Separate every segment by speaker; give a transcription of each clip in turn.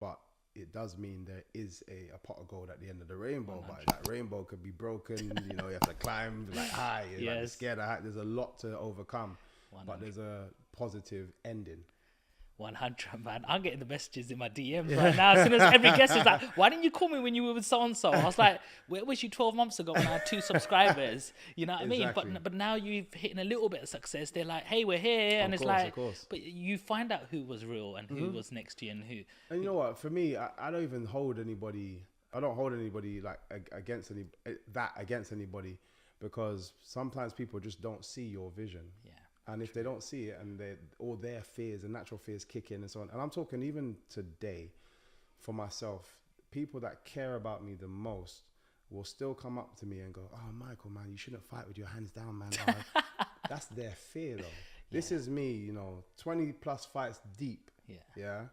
Speaker 1: but it does mean there is a pot of gold at the end of the rainbow.
Speaker 2: 100.
Speaker 1: But that rainbow could be broken. You know, you have to climb like high. You're like,
Speaker 2: Yes.
Speaker 1: scared of height. There's a lot to overcome,
Speaker 2: 100.
Speaker 1: but there's a positive ending.
Speaker 2: 100, man. I'm getting the messages in my DMs right now. As soon as every guest is like, why didn't you call me when you were with so-and-so? I was like, where was you 12 months ago when I had 2 subscribers? You know what I mean?
Speaker 1: Exactly.
Speaker 2: But now you've hit a little bit of success. They're like, hey, we're here. And it's like,
Speaker 1: Of course.
Speaker 2: but you find out who was real and who was next to you and who.
Speaker 1: And you know what? For me, I don't even hold anybody. I don't hold anybody like against anybody, because sometimes people just don't see your vision.
Speaker 2: Yeah.
Speaker 1: And if they don't see it, and all their fears and natural fears kick in and so on. And I'm talking even today, for myself, people that care about me the most will still come up to me and go, "Oh, Michael, man, you shouldn't fight with your hands down, man." That's their fear, though. This is me, you know, 20 plus fights deep. Yeah.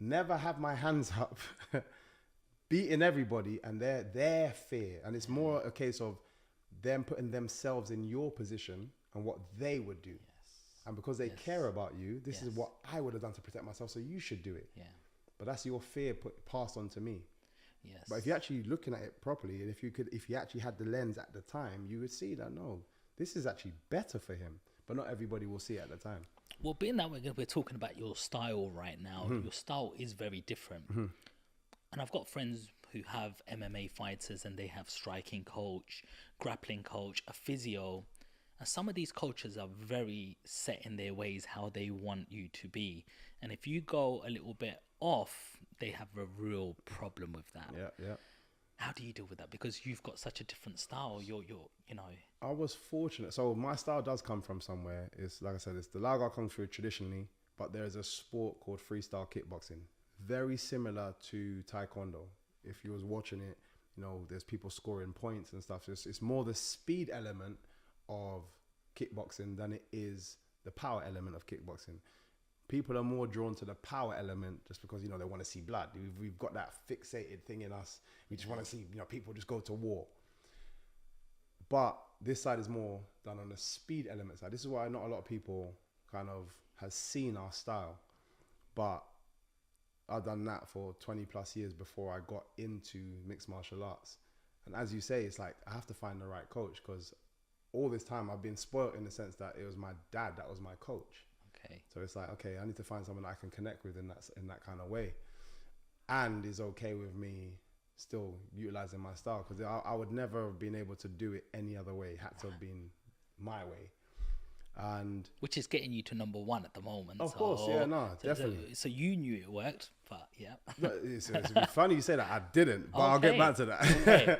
Speaker 1: Never have my hands up, beating everybody, and their fear. And it's more a case of them putting themselves in your position and what they would do. And because they care about you, this is what I would have done to protect myself, so you should do it.
Speaker 2: Yeah.
Speaker 1: But that's your fear passed on to me.
Speaker 2: Yes.
Speaker 1: But if you're actually looking at it properly, and if you actually had the lens at the time, you would see that, no, this is actually better for him. But not everybody will see it at the time.
Speaker 2: Well, being that we're talking about your style right now, your style is very different. And I've got friends who have MMA fighters and they have striking coach, grappling coach, a physio. And some of these coaches are very set in their ways, how they want you to be. And if you go a little bit off, they have a real problem with that.
Speaker 1: Yeah.
Speaker 2: How do you deal with that? Because you've got such a different style. You're you know.
Speaker 1: I was fortunate. So my style does come from somewhere. It's like I said, it's the Laogai Kung Fu traditionally, but there's a sport called freestyle kickboxing, very similar to Taekwondo. If you was watching it, you know, there's people scoring points and stuff. It's more the speed element of kickboxing than it is the power element of kickboxing. People are more drawn to the power element just because, you know, they want to see blood. We've got that fixated thing in us. We just want to see, you know, people just go to war. But this side is more done on the speed element side. This is why not a lot of people kind of has seen our style. But I've done that for 20 plus years before I got into mixed martial arts. And as you say, it's like I have to find the right coach, because all this time I've been spoiled in the sense that it was my dad that was my coach.
Speaker 2: Okay.
Speaker 1: So it's like, okay, I need to find someone I can connect with in that kind of way, and is okay with me still utilizing my style, because I would never have been able to do it any other way. It had to have been my way. And
Speaker 2: which is getting you to number 1 at the moment.
Speaker 1: Of course, yeah, no, definitely.
Speaker 2: So you knew it worked, but yeah.
Speaker 1: It's funny you say that. I didn't, but I'll get back to that.
Speaker 2: Okay.